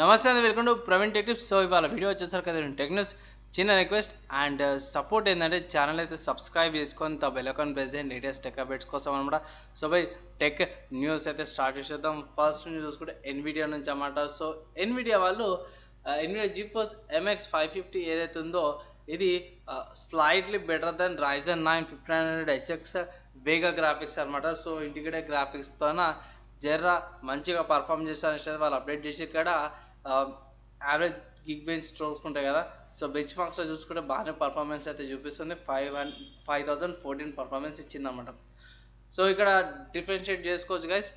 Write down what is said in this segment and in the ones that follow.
నమస్తే అండి, welcome to Praveen tech tips. So ఇవాళ వీడియో వచ్చేసరికి కదా టెక్ న్యూస్. చిన్న రిక్వెస్ట్ అండ్ సపోర్ట్ ఏంటంటే ఛానల్ అయితే సబ్స్క్రైబ్ చేసుకొని బెల్ ఐకాన్ ప్రెస్ చేయండి లేటెస్ట్ టెక్ అప్డేట్స్ కోసం అనమాట. సో బై టెక్ న్యూస్ అయితే స్టార్ట్ చేసేద్దాం. ఫస్ట్ న్యూస్ చూసుకుంటే ఎన్విడియా నుంచి అన్నమాట. సో ఎన్విడియా వాళ్ళు ఎన్విడియా జీఫోర్స్ ఎంఎక్స్ 550 ఏదైతే ఉందో ఇది slightly better than Ryzen 9 1500 HX Vega graphics అనమాట. సో ఇంటిగ్రేటెడ్ గ్రాఫిక్స్తోన జర్రా మంచిగా పర్ఫామ్ చేస్తారని వాళ్ళు అప్డేట్ చేసి ఇక్కడ యావరేజ్ గిగ్ బెంచ్ చూసుకుంటాయి కదా. సో బెంచ్ మార్క్స్లో చూసుకుంటే బాగానే పర్ఫార్మెన్స్ అయితే చూపిస్తుంది. 5014 పర్ఫార్మెన్స్ ఇచ్చిందన్నమాట. సో ఇక్కడ డిఫరెన్షియేట్ చేసుకోవచ్చు గైస్,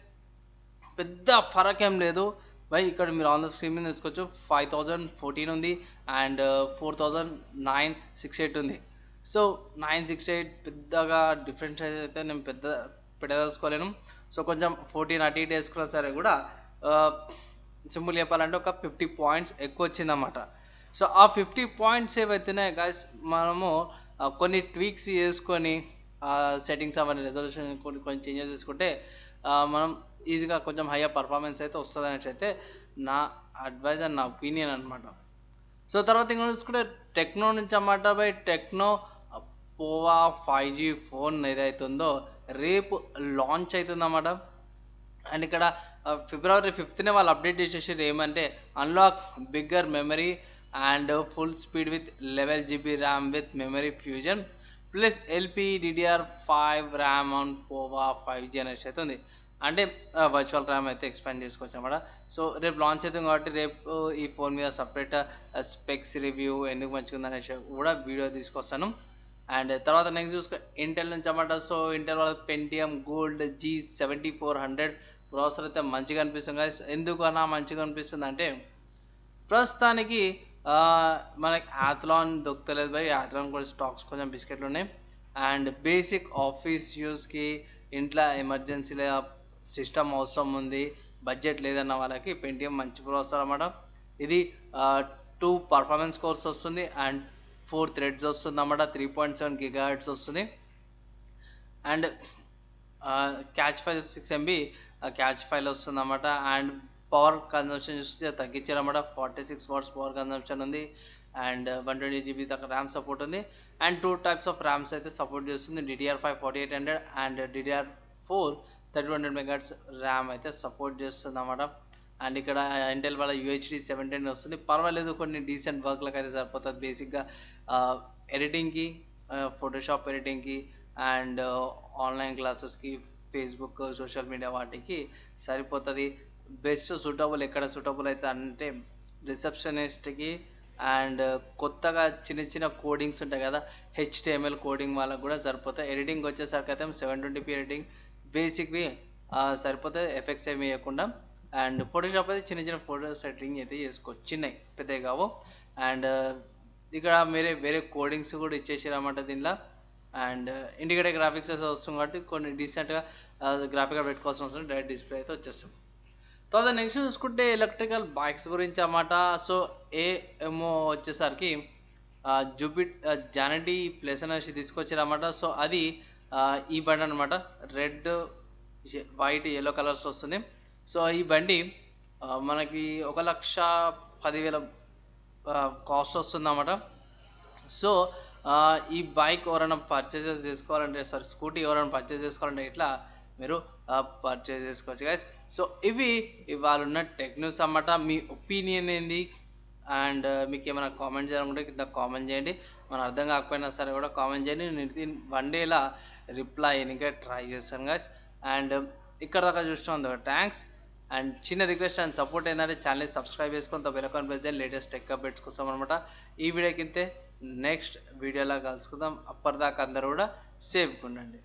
పెద్ద ఫరక్ ఏం లేదు బై. ఇక్కడ మీరు ఆన్ ద స్క్రీన్ మీద తీసుకోవచ్చు 5014 ఉంది అండ్ 4968 ఉంది. సో 968 పెద్దగా డిఫరెన్స్ అయితే నేను పెట్టదలుచుకోలేను. సో కొంచెం 14 అటు ఇటు వేసుకున్నా సరే కూడా సింపుల్ చెప్పాలంటే ఒక 50 పాయింట్స్ ఎక్కువ వచ్చిందన్నమాట. సో ఆ 50 పాయింట్స్ ఏవైతేనే గాయస్ మనము కొన్ని ట్వీక్స్ చేసుకొని సెట్టింగ్స్ అవన్నీ రెజల్యూషన్ కొన్ని చేంజెస్ చేసుకుంటే మనం ఈజీగా కొంచెం హైయర్ పర్ఫార్మెన్స్ అయితే వస్తుంది అనేసి అయితే నా అడ్వైజ్ అండ్ నా ఒపీనియన్ అనమాట. సో తర్వాత ఇంకా చూసుకుంటే టెక్నో నుంచి అన్నమాట. బై టెక్నో పోవా 5G ఫోన్ ఏదైతే ఉందో రేపు లాంచ్ అవుతుందన్నమాట. అండ్ ఇక్కడ ఫిబ్రవరి 5th వాళ్ళు అప్డేట్ చేసేసారు ఏమంటే unlock bigger memory and full speed with 11GB RAM with memory fusion plus LPDDR5 RAM on పోవా 5G అనేసి అయితే ఉంది. అంటే వర్చువల్ ర్యామ్ అయితే ఎక్స్పాండ్ చేసుకోవచ్చు అన్నమాట. సో రేపు లాంచ్ అవుతుంది కాబట్టి రేపు ఈ ఫోన్ మీద సపరేట్ స్పెక్స్ రివ్యూ ఎందుకు మంచిగా ఉంది అనేసి కూడా వీడియో తీసుకొస్తాను. అండ్ తర్వాత నెక్స్ట్ చూసుకో ఇంటెల్ నుంచి అన్నమాట. సో ఇంటెల్ వాళ్ళ పెంటియం గోల్డ్ G7400 ప్రాసెసర్ అయితే మంచిగా అనిపిస్తుంది గైస్. ఎందుకు అలా మంచిగా అనిపిస్తుంది అంటే ప్రస్తుతానికి మనకి యాథ్లాన్ దొరకలేదు బై. యాథ్లాన్ కూడా స్టాక్స్ కొంచెం బిస్కెట్లు ఉన్నాయి. అండ్ బేసిక్ ఆఫీస్ యూస్కి ఇంట్లో ఎమర్జెన్సీలో సిస్టమ్ అవసరం ఉంది, బడ్జెట్ లేదన్న వాళ్ళకి పెంటియం మంచి ప్రాసెసర్ అన్నమాట. ఇది 2 పర్ఫార్మెన్స్ కోర్స్ వస్తుంది అండ్ 4 థ్రెడ్స్ వస్తుంది అన్నమాట. 3.7 GHz వస్తుంది. And catch file 6 MB catch file వస్తుంది అన్నమాట. అండ్ పవర్ కన్జంప్షన్ చూస్తే తగ్గించారన్నమాట. 46 వాట్స్ పవర్ కన్జంప్షన్ ఉంది అండ్ 120GB దాకా ర్యామ్ సపోర్ట్ ఉంది. అండ్ 2 టైప్స్ ఆఫ్ ర్యామ్స్ అయితే సపోర్ట్ చేస్తుంది. DDR5 4800 and DDR4 3200 MHz RAM అయితే సపోర్ట్ చేస్తుంది అన్నమాట. అండ్ ఇక్కడ ఇంటెల్ వాళ్ళ UHD 710 వస్తుంది. పర్వాలేదు, కొన్ని డీసెంట్ వర్క్లకు అయితే సరిపోతుంది. బేసిక్గా ఎడిటింగ్కి, ఫోటోషాప్ ఎడిటింగ్కి అండ్ ఆన్లైన్ క్లాసెస్కి, ఫేస్బుక్ సోషల్ మీడియా వాటికి సరిపోతుంది. బెస్ట్ సూటబుల్ ఎక్కడ సూటబుల్ అయితే అంటే రిసెప్షనిస్ట్కి అండ్ కొత్తగా చిన్న చిన్న కోడింగ్స్ ఉంటాయి కదా, HTML కోడింగ్ వాళ్ళకి కూడా సరిపోతాయి. ఎడిటింగ్ వచ్చేసరికి అయితే 720p ఎడిటింగ్ బేసిక్వి సరిపోతుంది, ఎఫెక్ట్స్ ఏమి వేయకుండా. అండ్ ఫోటోషాప్ అయితే చిన్న చిన్న ఫోటో సెట్టింగ్ అయితే చేసుకోవచ్చు, చిన్నవి పెద్దవి కావు. అండ్ ఇక్కడ వేరే కోడింగ్స్ కూడా ఇచ్చేసారన్నమాట దీనిలో. అండ్ ఇండికేటర్ గ్రాఫిక్స్ వస్తుంది కాబట్టి కొన్ని డీసెంట్గా గ్రాఫిక్గా పెట్టుకోవాల్సిన అవసరం, డైరెక్ట్ డిస్ప్లే అయితే వచ్చేస్తాం. తర్వాత నెక్స్ట్ చూసుకుంటే ఎలక్ట్రికల్ బైక్స్ గురించి అన్నమాట. సో ఏమో వచ్చేసరికి జానటీ ప్లస్ అనేసి తీసుకొచ్చారన్నమాట. సో అది ఈ బండి అనమాట. రెడ్, వైట్, ఎల్లో కలర్స్ వస్తుంది. సో ఈ బండి మనకి 1,10,000 కాస్ట్ వస్తుంది అన్నమాట. సో ఈ బైక్ ఎవరైనా పర్చేజెస్ చేసుకోవాలంటే, స్కూటీ ఎవరైనా పర్చేజ్ చేసుకోవాలంటే ఇట్లా మీరు పర్చేజ్ చేసుకోవచ్చు గైస్. సో ఇవాళ ఉన్న టెక్ న్యూస్ అన్నమాట. మీ ఒపీనియన్ ఏంది అండ్ మీకు ఏమైనా కామెంట్ చేయాలనుకుంటే కింద కామెంట్ చేయండి. మన అర్థం కాకపోయినా సరే కూడా కామెంట్ చేయండి. నేను 1 డేలా రిప్లై అయ్యాక ట్రై చేస్తాను గైస్. అండ్ ఇక్కడ దాకా చూసిన థ్యాంక్స్. అండ్ చిన్న రిక్వెస్ట్ అండ్ సపోర్ట్ ఏంటంటే ఛానల్ సబ్స్క్రైబ్ చేసుకొని బెల్ ఐకాన్ ప్రెస్ చేయండి లేటెస్ట్ టెక్ అప్డేట్స్ కోసం అనమాట. ఈ వీడియోకి ఇంతే, నెక్స్ట్ వీడియోలా కలుసుకుందాం. అప్పటిదాకా అందరూ కూడా సేఫ్గా ఉండండి.